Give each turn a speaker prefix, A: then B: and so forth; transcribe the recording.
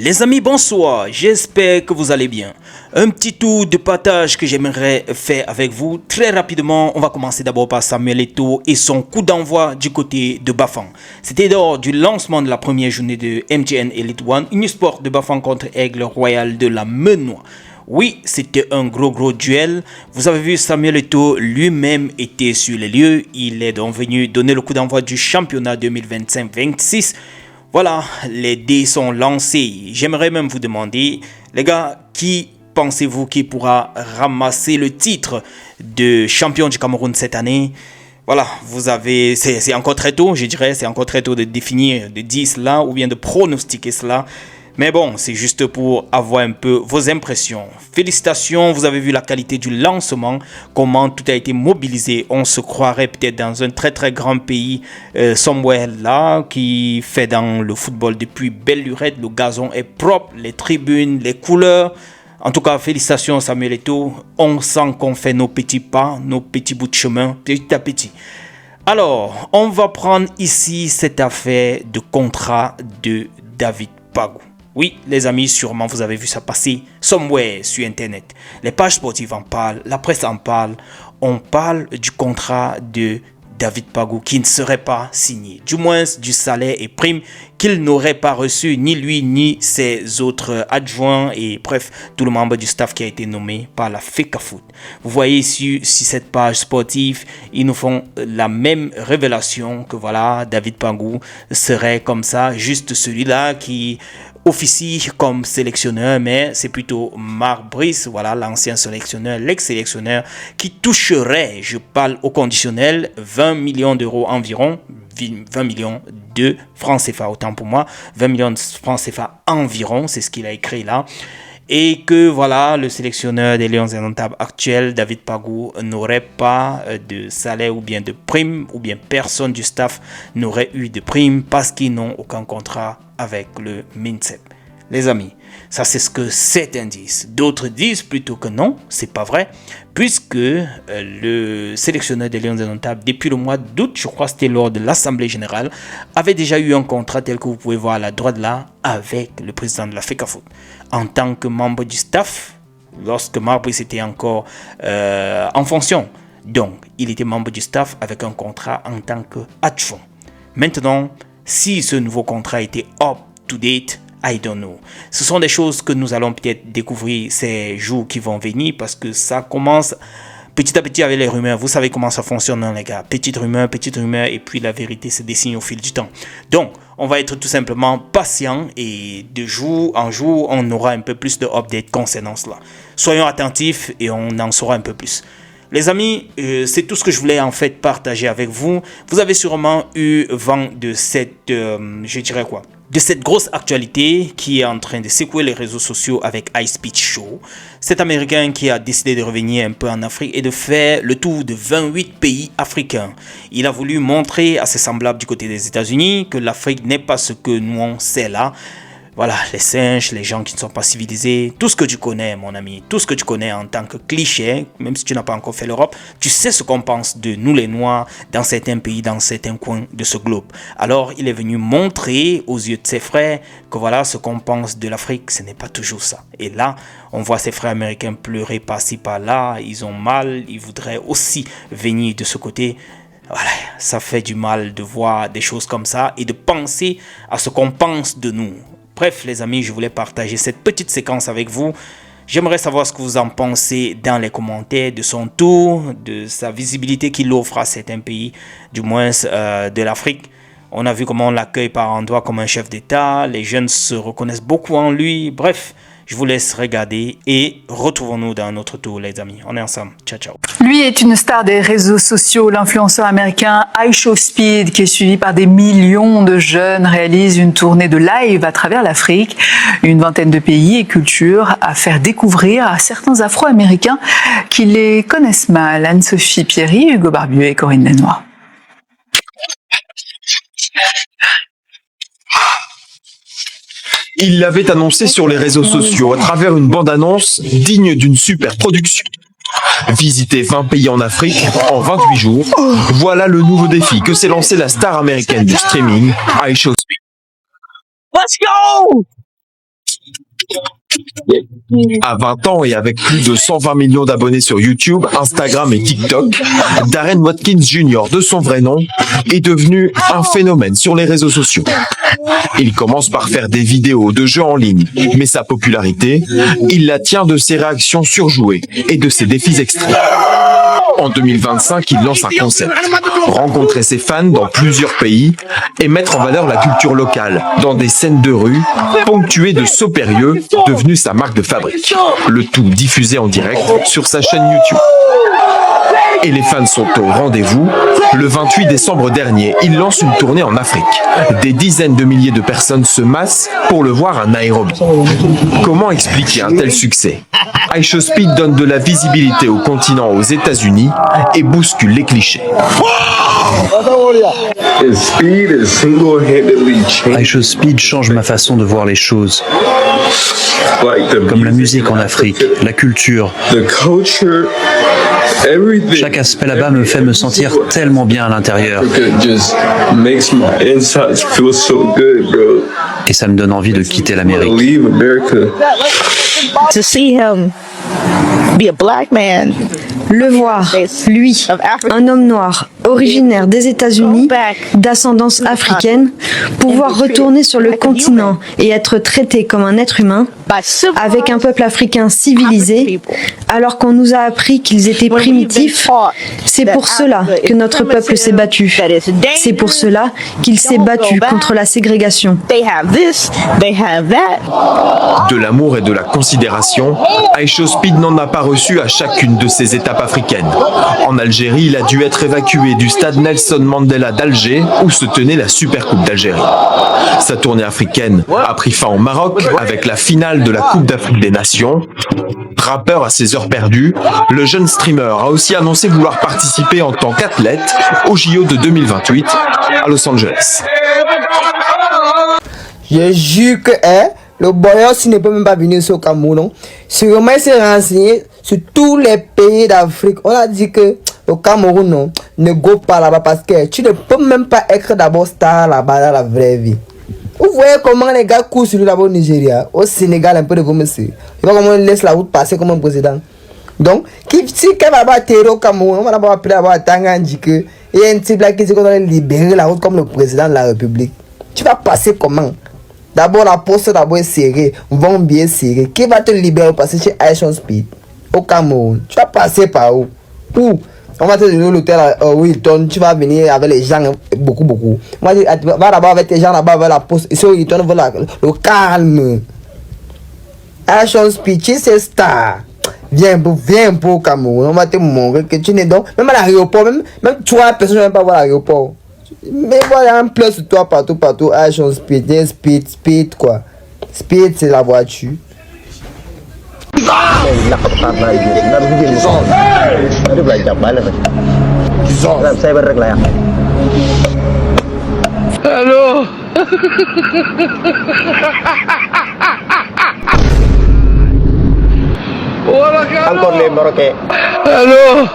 A: Les amis, bonsoir, j'espère que vous allez bien. Un petit tour de partage que j'aimerais faire avec vous. Très rapidement, on va commencer d'abord par Samuel Eto'o et son coup d'envoi du côté de Bafang. C'était lors du lancement de la première journée de MTN Elite One, Unisport de Bafang contre Aigle Royal de la Menoie. Oui, c'était un gros duel. Vous avez vu, Samuel Eto'o lui-même était sur les lieux. Il est donc venu donner le coup d'envoi du championnat 2025-26. Voilà, les dés sont lancés. J'aimerais même vous demander, les gars, qui pensez-vous qui pourra ramasser le titre de champion du Cameroun cette année? Voilà, c'est encore très tôt, je dirais, c'est encore très tôt de définir, de dire cela ou bien de pronostiquer cela. Mais bon, c'est juste pour avoir un peu vos impressions. Félicitations, vous avez vu la qualité du lancement, comment tout a été mobilisé. On se croirait peut-être dans un très grand pays, somewhere là, qui fait dans le football depuis belle lurette. Le gazon est propre, les tribunes, les couleurs. En tout cas, félicitations Samuel Eto'o. On sent qu'on fait nos petits pas, nos petits bouts de chemin, petit à petit. Alors, on va prendre ici cette affaire de contrat de David Pagou. Oui, les amis, sûrement vous avez vu ça passer somewhere sur Internet. Les pages sportives en parlent, la presse en parle. On parle du contrat de David Pagou qui ne serait pas signé. Du moins, du salaire et primes qu'il n'aurait pas reçu, ni lui, ni ses autres adjoints et bref, tout le membre du staff qui a été nommé par la FECAFOOT. Vous voyez sur cette page sportive, ils nous font la même révélation que voilà, David Pagou serait comme ça, juste celui-là qui officie comme sélectionneur, mais c'est plutôt Marc Brice, voilà l'ancien sélectionneur, l'ex-sélectionneur, qui toucherait, je parle au conditionnel, 20 millions d'euros environ, 20 millions de francs CFA, autant pour moi, 20 millions de francs CFA environ, c'est ce qu'il a écrit là. Et que voilà, le sélectionneur des Lions Indomptables actuel, David Pagou, n'aurait pas de salaire ou bien de prime, ou bien personne du staff n'aurait eu de prime parce qu'ils n'ont aucun contrat avec le MINSEP. Les amis, ça c'est ce que certains disent. D'autres disent plutôt que non, c'est pas vrai, puisque le sélectionneur des Lions Indomptables, depuis le mois d'août, je crois que c'était lors de l'Assemblée Générale, avait déjà eu un contrat tel que vous pouvez voir à la droite là, avec le président de la FECAFOOT. En tant que membre du staff, lorsque Marc Brice était encore en fonction. Donc, il était membre du staff avec un contrat en tant qu'adjoint. Maintenant, si ce nouveau contrat était up to date, I don't know. Ce sont des choses que nous allons peut-être découvrir ces jours qui vont venir parce que ça commence petit à petit avec les rumeurs. Vous savez comment ça fonctionne, hein, les gars. Petite rumeur, et puis la vérité se dessine au fil du temps. Donc, on va être tout simplement patient et de jour en jour, on aura un peu plus de updates concernant cela. Soyons attentifs et on en saura un peu plus. Les amis, c'est tout ce que je voulais en fait partager avec vous. Vous avez sûrement eu vent de cette, de cette grosse actualité qui est en train de secouer les réseaux sociaux avec High Speed Show. Cet Américain qui a décidé de revenir un peu en Afrique et de faire le tour de 28 pays africains. Il a voulu montrer à ses semblables du côté des États-Unis que l'Afrique n'est pas ce que nous on sait là. Voilà, les singes, les gens qui ne sont pas civilisés, tout ce que tu connais, mon ami, tout ce que tu connais en tant que cliché, même si tu n'as pas encore fait l'Europe, tu sais ce qu'on pense de nous les Noirs dans certains pays, dans certains coins de ce globe. Alors, il est venu montrer aux yeux de ses frères que voilà, ce qu'on pense de l'Afrique, ce n'est pas toujours ça. Et là, on voit ses frères américains pleurer par-ci, par-là, ils ont mal, ils voudraient aussi venir de ce côté. Voilà, ça fait du mal de voir des choses comme ça et de penser à ce qu'on pense de nous. Bref, les amis, je voulais partager cette petite séquence avec vous. J'aimerais savoir ce que vous en pensez dans les commentaires de son tour, de sa visibilité qu'il offre à certains pays, du moins de l'Afrique. On a vu comment on l'accueille par endroits comme un chef d'État. Les jeunes se reconnaissent beaucoup en lui. Bref, je vous laisse regarder et retrouvons-nous dans notre tour, les amis. On est ensemble. Ciao, ciao.
B: Lui est une star des réseaux sociaux. L'influenceur américain iShowSpeed, qui est suivi par des millions de jeunes, réalise une tournée de live à travers l'Afrique. Une vingtaine de pays et cultures à faire découvrir à certains Afro-Américains qui les connaissent mal. Anne-Sophie Pierry, Hugo Barbieux et Corinne Lenoir.
C: Il l'avait annoncé sur les réseaux sociaux à travers une bande-annonce digne d'une super production. Visiter 20 pays en Afrique en 28 jours, voilà le nouveau défi que s'est lancé la star américaine du streaming, iShowSpeed.
D: Let's go!
C: À 20 ans et avec plus de 120 millions d'abonnés sur YouTube, Instagram et TikTok, Darren Watkins Jr., de son vrai nom, est devenu un phénomène sur les réseaux sociaux. Il commence par faire des vidéos de jeux en ligne, mais sa popularité, il la tient de ses réactions surjouées et de ses défis extrêmes. En 2025, il lance un concept, rencontrer ses fans dans plusieurs pays et mettre en valeur la culture locale dans des scènes de rue ponctuées de sauts périlleux devenus sa marque de fabrique. Le tout diffusé en direct sur sa chaîne YouTube. Et les fans sont au rendez-vous. Le 28 décembre dernier, il lance une tournée en Afrique. Des dizaines de milliers de personnes se massent pour le voir à Nairobi. Comment expliquer un tel succès? iShowSpeed donne de la visibilité au continent aux États-Unis et bouscule les clichés.
D: iShowSpeed change ma façon de voir les choses. Comme la musique en Afrique, la culture. Chaque aspect là-bas me fait me sentir tellement bien à l'intérieur. Et ça me donne envie de quitter l'Amérique.
E: To see him be a black man,
F: Le voir, lui, un homme noir, originaire des États-Unis, d'ascendance africaine, pouvoir retourner sur le continent et être traité comme un être humain, avec un peuple africain civilisé, alors qu'on nous a appris qu'ils étaient primitifs, c'est pour cela que notre peuple s'est battu. C'est pour cela qu'il s'est battu contre la ségrégation.
C: De l'amour et de la considération, iShowSpeed n'en a pas reçu à chacune de ces étapes africaines. En Algérie, il a dû être évacué du stade Nelson Mandela d'Alger où se tenait la Super Coupe d'Algérie. Sa tournée africaine a pris fin au Maroc avec la finale de la Coupe d'Afrique des Nations. Rappeur à ses heures perdues, le jeune streamer a aussi annoncé vouloir participer en tant qu'athlète au JO de 2028 à Los Angeles.
G: Je jure que le boyau s'il ne peut même pas venir au Cameroun. Sûrement il s'est renseigné sur tous les pays d'Afrique. On a dit que le Cameroun non, ne go pas là-bas parce que tu ne peux même pas être d'abord star là-bas dans la vraie vie. Vous voyez comment les gars courent sur là-bas au Nigeria, au Sénégal un peu de vous monsieur. Et comment on laisse la route passer comme un président. Donc, si quelqu'un va atterrir au Cameroun, on va d'abord appeler à Tangandji que il y a un type là qui dit qu'on doit libérer la route comme le président de la République. Tu vas passer comment? D'abord la poste d'abord est serrée, vont bien serrée. Qui va te libérer passer chez iShowSpeed au Cameroun? Tu vas passer par où? Où? On va te donner l'hôtel à Wilton, tu vas venir avec les gens beaucoup. Moi je va d'abord avec tes gens là-bas avec la poste. Ici Wilton voilà le calme. iShowSpeed, tu sais star. Viens pour au Cameroun, on va te montrer que tu n'es donc même à l'aéroport, même toi personne ne va pas voir l'aéroport. Mais voilà un plus sur toi partout, iShowSpeed, speed quoi. Speed c'est la voiture.
H: Hello. Encore les Marocains. Hello.